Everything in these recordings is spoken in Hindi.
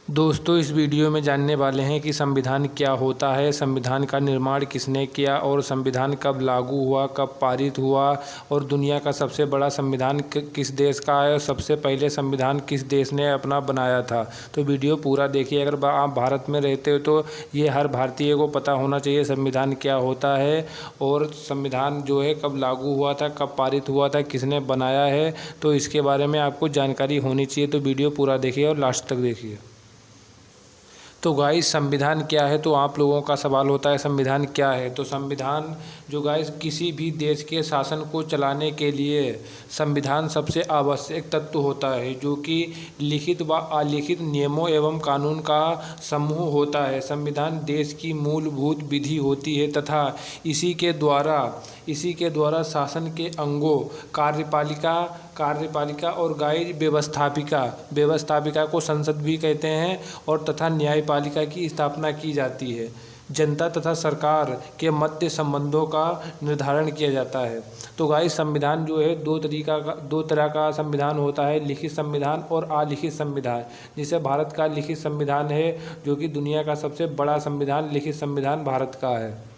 दोस्तों, इस वीडियो में जानने वाले हैं कि संविधान क्या होता है, संविधान का निर्माण किसने किया और संविधान कब लागू हुआ, कब पारित हुआ और दुनिया का सबसे बड़ा संविधान किस देश का है और सबसे पहले संविधान किस देश ने अपना बनाया था। तो वीडियो पूरा देखिए। अगर आप भारत में रहते हो तो ये हर भारतीय को पता होना चाहिए संविधान क्या होता है और संविधान जो है कब लागू हुआ था, कब पारित हुआ था, किसने बनाया है। तो इसके बारे में आपको जानकारी होनी चाहिए। तो वीडियो पूरा देखिए और लास्ट तक देखिए। तो गाइस, संविधान क्या है? तो आप लोगों का सवाल होता है संविधान क्या है। तो संविधान जो गाइस किसी भी देश के शासन को चलाने के लिए संविधान सबसे आवश्यक तत्व होता है, जो कि लिखित व अलिखित नियमों एवं कानून का समूह होता है। संविधान देश की मूलभूत विधि होती है तथा इसी के द्वारा शासन के अंगों कार्यपालिका और गाइस व्यवस्थापिका को संसद भी कहते हैं और तथा न्यायपालिका की स्थापना की जाती है। जनता तथा सरकार के मध्य संबंधों का निर्धारण किया जाता है। तो गाइस, संविधान जो है दो तरह का संविधान होता है, लिखित संविधान और अलिखित संविधान। जिसे भारत का लिखित संविधान है, जो कि दुनिया का सबसे बड़ा संविधान लिखित संविधान भारत का है।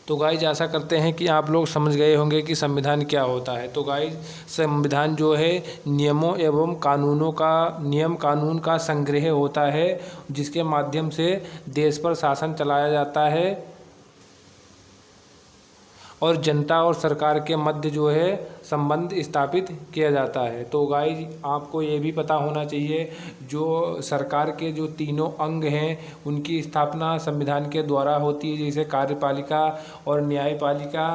तो गाइज, आशा करते हैं कि आप लोग समझ गए होंगे कि संविधान क्या होता है। तो गाइज, संविधान जो है नियमों एवं नियम कानून का संग्रह होता है, जिसके माध्यम से देश पर शासन चलाया जाता है और जनता और सरकार के मध्य जो है संबंध स्थापित किया जाता है। तो गाइज, आपको ये भी पता होना चाहिए जो सरकार के जो तीनों अंग हैं उनकी स्थापना संविधान के द्वारा होती है, जैसे कार्यपालिका और न्यायपालिका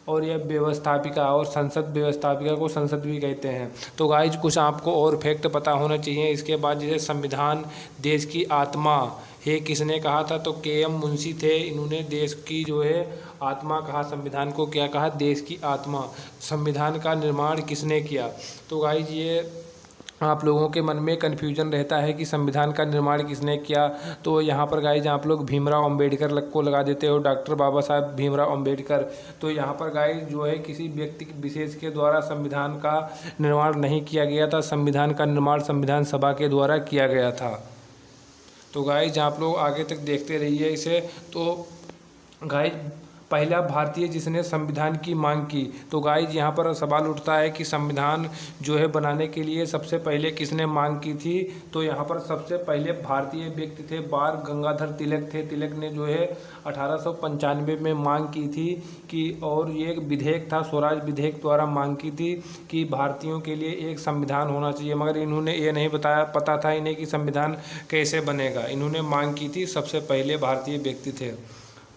और यह व्यवस्थापिका और व्यवस्थापिका को संसद भी कहते हैं। तो गाइज, कुछ आपको और फैक्ट पता होना चाहिए इसके बाद। जैसे संविधान देश की आत्मा है, किसने कहा था? तो के.एम. मुंशी थे। इन्होंने देश की जो है आत्मा कहा। संविधान को क्या कहा? देश की आत्मा। संविधान का निर्माण किसने किया? तो गाइज, ये आप लोगों के मन में कन्फ्यूजन रहता है कि संविधान का निर्माण किसने किया। तो यहाँ पर गाइज आप लोग भीमराव अंबेडकर को लगा देते हो, डॉक्टर बाबा साहब भीमराव अंबेडकर। तो यहाँ पर गाइज जो है किसी व्यक्ति विशेष के द्वारा संविधान का निर्माण नहीं किया गया था। संविधान का निर्माण संविधान सभा के द्वारा किया गया था। तो गाइज, आप लोग आगे तक देखते रहिए इसे। तो गाइज, पहला भारतीय जिसने संविधान की मांग की। तो गाइज, यहाँ पर सवाल उठता है कि संविधान जो है बनाने के लिए सबसे पहले किसने मांग की थी? तो यहाँ पर सबसे पहले भारतीय व्यक्ति थे, बाल गंगाधर तिलक थे। तिलक ने जो है 1895 में मांग की थी कि, और ये एक विधेयक था, स्वराज विधेयक द्वारा मांग की थी कि भारतीयों के लिए एक संविधान होना चाहिए। मगर इन्होंने ये नहीं पता था इन्हें कि संविधान कैसे बनेगा। इन्होंने मांग की थी, सबसे पहले भारतीय व्यक्ति थे।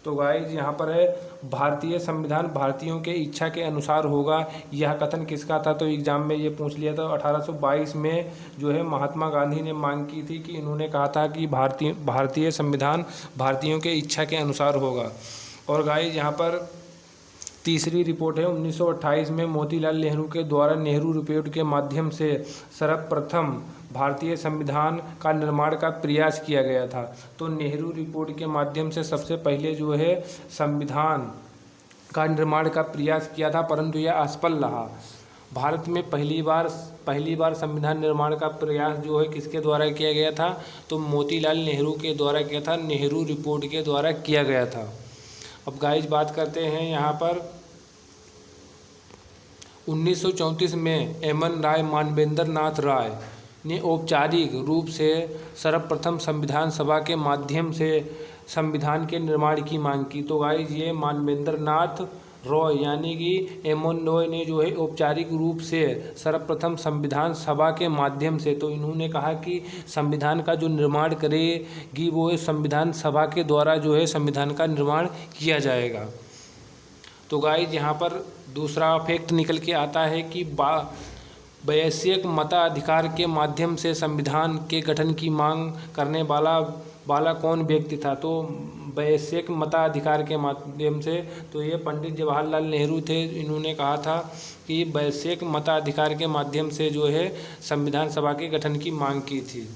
तो गाइज, यहाँ पर है भारतीय संविधान भारतीयों के इच्छा के अनुसार होगा। यह कथन किसका था? तो एग्जाम में ये पूछ लिया था। 1822 में जो है महात्मा गांधी ने मांग की थी कि इन्होंने कहा था कि भारतीय संविधान भारतीयों के इच्छा के अनुसार होगा। और गाइज, यहाँ पर तीसरी रिपोर्ट है 1928 में मोतीलाल नेहरू के द्वारा नेहरू रिपोर्ट के माध्यम से सर्वप्रथम भारतीय संविधान का निर्माण का प्रयास किया गया था। तो नेहरू रिपोर्ट के माध्यम से सबसे पहले जो है संविधान का निर्माण का प्रयास किया था, परंतु यह असफल रहा। भारत में पहली बार संविधान निर्माण का प्रयास जो है किसके द्वारा किया गया था? तो मोतीलाल नेहरू के द्वारा किया था, नेहरू रिपोर्ट के द्वारा किया गया था। अब गाइज, बात करते हैं यहाँ पर 1934 में एमएन राय मानवेंद्र नाथ राय ने औपचारिक रूप से सर्वप्रथम संविधान सभा के माध्यम से संविधान के निर्माण की मांग की। तो गाइज, ये मानवेंद्र नाथ रॉय यानी कि एमएन रॉय ने जो है औपचारिक रूप से सर्वप्रथम संविधान सभा के माध्यम से, तो इन्होंने कहा कि संविधान का जो निर्माण करेगी वो संविधान सभा के द्वारा जो है संविधान का निर्माण किया जाएगा। तो गाइज, यहाँ पर दूसरा फैक्ट निकल के आता है कि वैश्विक मताधिकार के माध्यम से संविधान के गठन की मांग करने वाला कौन व्यक्ति था? तो वैश्विक मताधिकार के माध्यम से, तो ये पंडित जवाहरलाल नेहरू थे। इन्होंने कहा था कि वैश्विक मताधिकार के माध्यम से जो है संविधान सभा के गठन की मांग की थी।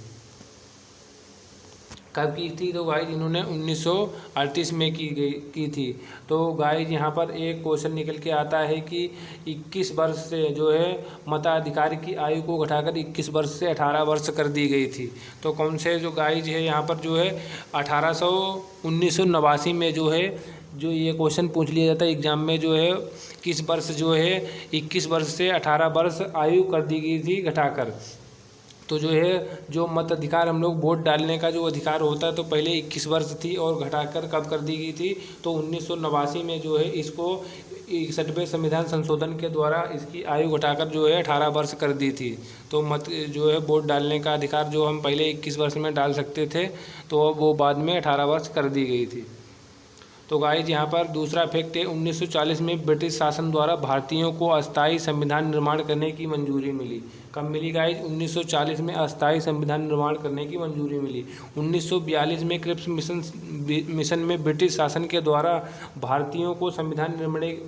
कब की थी? तो गाइज इन्होंने 1938 में की थी। तो गाइज यहाँ पर एक क्वेश्चन निकल के आता है कि 21 वर्ष से जो है मताधिकार की आयु को घटाकर 21 वर्ष से 18 वर्ष कर दी गई थी। तो कौन से जो गाइज है यहाँ पर जो है 1989 में जो है जो ये क्वेश्चन पूछ लिया जाता है एग्जाम में, जो है किस वर्ष जो है 21 वर्ष से 18 वर्ष आयु कर दी गई थी घटाकर। तो जो है जो मताधिकार हम लोग वोट डालने का जो अधिकार होता है तो पहले 21 वर्ष थी और घटाकर कब कर दी गई थी? तो 1989 में जो है इसको 61वें संविधान संशोधन के द्वारा इसकी आयु घटाकर जो है 18 वर्ष कर दी थी। तो मत जो है वोट डालने का अधिकार जो हम पहले 21 वर्ष में डाल सकते थे तो वो बाद में 18 वर्ष कर दी गई थी। तो गाइज यहाँ पर दूसरा फैक्ट है 1940 में ब्रिटिश शासन द्वारा भारतीयों को अस्थायी संविधान निर्माण करने की मंजूरी मिली। कब मिली गाइज? 1940 में अस्थायी संविधान निर्माण करने की मंजूरी मिली। 1942 में क्रिप्स मिशन में ब्रिटिश शासन के द्वारा भारतीयों को संविधान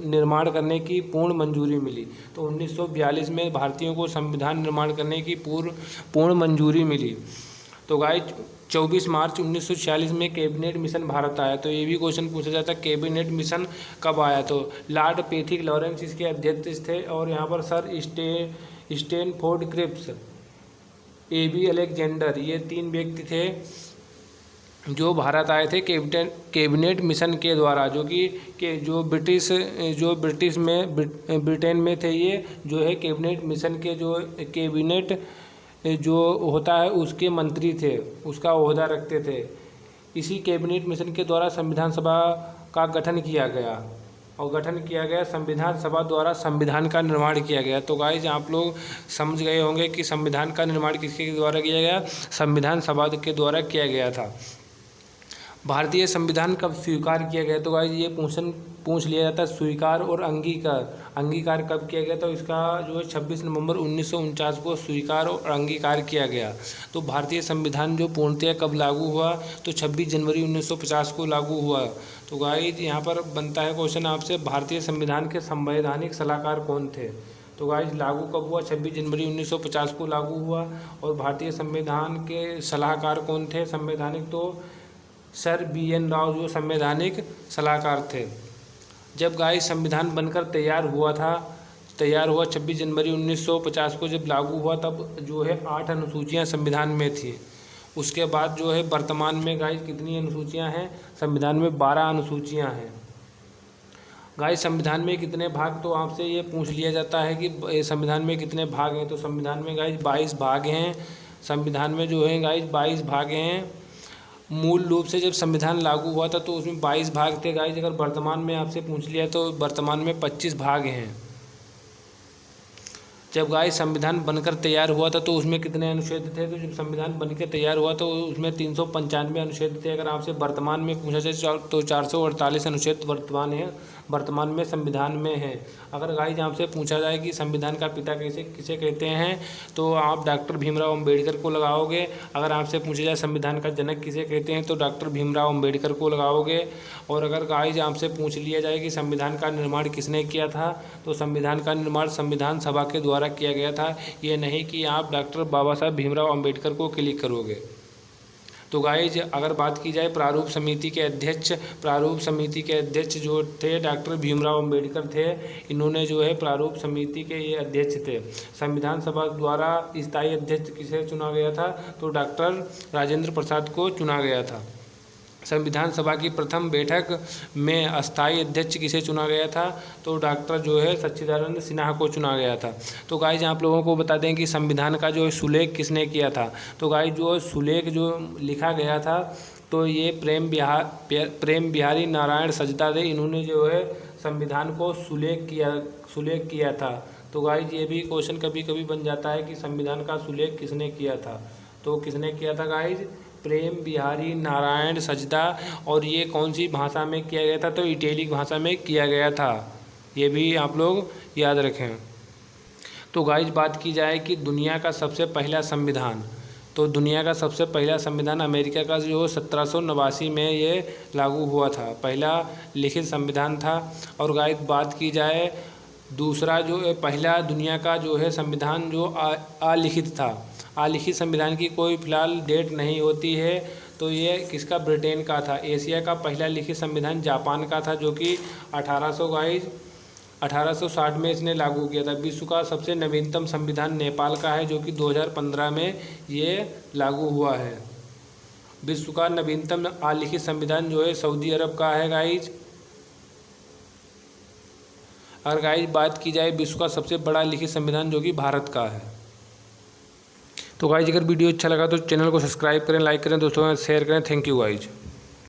निर्माण करने की पूर्ण मंजूरी मिली। तो 1942 में भारतीयों को संविधान निर्माण करने की पूर्ण मंजूरी मिली। तो गाइज 24 मार्च 1946 में कैबिनेट मिशन भारत आया। तो ये भी क्वेश्चन पूछा जाता है कैबिनेट मिशन कब आया? तो लॉर्ड पैथिक लॉरेंस इसके अध्यक्ष थे और यहाँ पर sir Stanford Cripps, A.B. Alexander, ये 3 व्यक्ति थे जो भारत आए थे कैबिनेट मिशन के द्वारा, जो ब्रिटेन में थे। ये जो है कैबिनेट मिशन के जो कैबिनेट जो होता है उसके मंत्री थे, उसका ओहदा रखते थे। इसी कैबिनेट मिशन के द्वारा संविधान सभा का गठन किया गया संविधान सभा द्वारा संविधान का निर्माण किया गया। तो गाइज आप लोग समझ गए होंगे कि संविधान का निर्माण किसके द्वारा किया गया? संविधान सभा के द्वारा किया गया था। भारतीय संविधान कब स्वीकार किया गया? तो गाइज ये पूछ लिया जाता है स्वीकार और अंगीकार कब किया गया? तो इसका जो है 26 नवंबर 1949 को स्वीकार और अंगीकार किया गया। तो भारतीय संविधान जो पूर्णतः कब लागू हुआ? तो 26 जनवरी 1950 को लागू हुआ। तो गाइज यहाँ पर बनता है क्वेश्चन आपसे, भारतीय संविधान के संवैधानिक सलाहकार कौन थे? तो गाइज लागू कब हुआ? 26 जनवरी 1950 को लागू हुआ। और भारतीय संविधान के सलाहकार कौन थे संवैधानिक? तो सर B.N. राव जो संवैधानिक सलाहकार थे। जब गाइस संविधान बनकर तैयार हुआ 26 जनवरी 1950 को जब लागू हुआ, तब जो है 8 अनुसूचियाँ संविधान में थी। उसके बाद जो है वर्तमान में गाइस कितनी अनुसूचियाँ हैं? संविधान में 12 अनुसूचियाँ हैं। गाइस संविधान में कितने भाग? तो आपसे ये पूछ लिया जाता है कि संविधान में कितने भाग हैं। तो संविधान में गाइस 22 भाग हैं। संविधान में जो है गाइस 22 भाग हैं। मूल रूप से जब संविधान लागू हुआ था तो उसमें 22 भाग थे गाइज। अगर वर्तमान में आपसे पूछ लिया तो वर्तमान में 25 भाग हैं। जब गाइज संविधान बनकर तैयार हुआ था तो उसमें कितने अनुच्छेद थे? तो जब संविधान बनकर तैयार हुआ तो उसमें 395 अनुच्छेद थे। अगर आपसे वर्तमान में पूछा जाए तो 448 अनुच्छेद वर्तमान में संविधान में है। अगर गाइज आपसे पूछा जाए कि संविधान का पिता किसे कहते हैं तो आप डॉक्टर भीमराव अम्बेडकर को लगाओगे। अगर आपसे पूछा जाए संविधान का जनक किसे कहते हैं तो डॉक्टर भीमराव अम्बेडकर को लगाओगे। और अगर गाइज आपसे पूछ लिया जाए कि संविधान का निर्माण किसने किया था तो संविधान का निर्माण संविधान सभा के द्वारा किया गया था। ये नहीं कि आप डॉक्टर बाबा साहब भीमराव अम्बेडकर को क्लिक करोगे। तो गाइज अगर बात की जाए प्रारूप समिति के अध्यक्ष जो थे डॉक्टर भीमराव अम्बेडकर थे। इन्होंने जो है प्रारूप समिति के ये अध्यक्ष थे। संविधान सभा द्वारा स्थायी अध्यक्ष किसे चुना गया था? तो डॉक्टर राजेंद्र प्रसाद को चुना गया था। संविधान सभा की प्रथम बैठक में अस्थायी अध्यक्ष किसे चुना गया था? तो डॉक्टर जो है सच्चिदानंद सिन्हा को चुना गया था। तो गाइज आप लोगों को बता दें कि संविधान का जो सुलेख किसने किया था? तो गाइज जो सुलेख जो लिखा गया था तो ये प्रेम बिहारी नारायण सजदा थे। इन्होंने जो है संविधान को सुलेख किया था। तो गाइज ये भी क्वेश्चन कभी कभी बन जाता है कि संविधान का सुलेख किसने किया था? तो किसने किया था गाइज? प्रेम बिहारी नारायण सजदा। और ये कौन सी भाषा में किया गया था? तो इटैलिक भाषा में किया गया था। ये भी आप लोग याद रखें। तो गाइज बात की जाए कि दुनिया का सबसे पहला संविधान, तो दुनिया का सबसे पहला संविधान अमेरिका का जो 1789 में ये लागू हुआ था, पहला लिखित संविधान था। और गाइज बात की जाए दूसरा जो पहला दुनिया का जो है संविधान जो अलिखित था। अलिखित संविधान की कोई फिलहाल डेट नहीं होती है। तो ये किसका, ब्रिटेन का था। एशिया का पहला लिखित संविधान जापान का था, जो कि 1860 में इसने लागू किया था। विश्व का सबसे नवीनतम संविधान नेपाल का है, जो कि 2015 में ये लागू हुआ है। विश्व का नवीनतम आलिखित संविधान जो है सऊदी अरब का है गाइज। अगर गाइज बात की जाए विश्व का सबसे बड़ा लिखित संविधान, जो कि भारत का है। तो गाइज अगर वीडियो अच्छा लगा तो चैनल को सब्सक्राइब करें, लाइक करें, दोस्तों में शेयर करें। Thank you guys.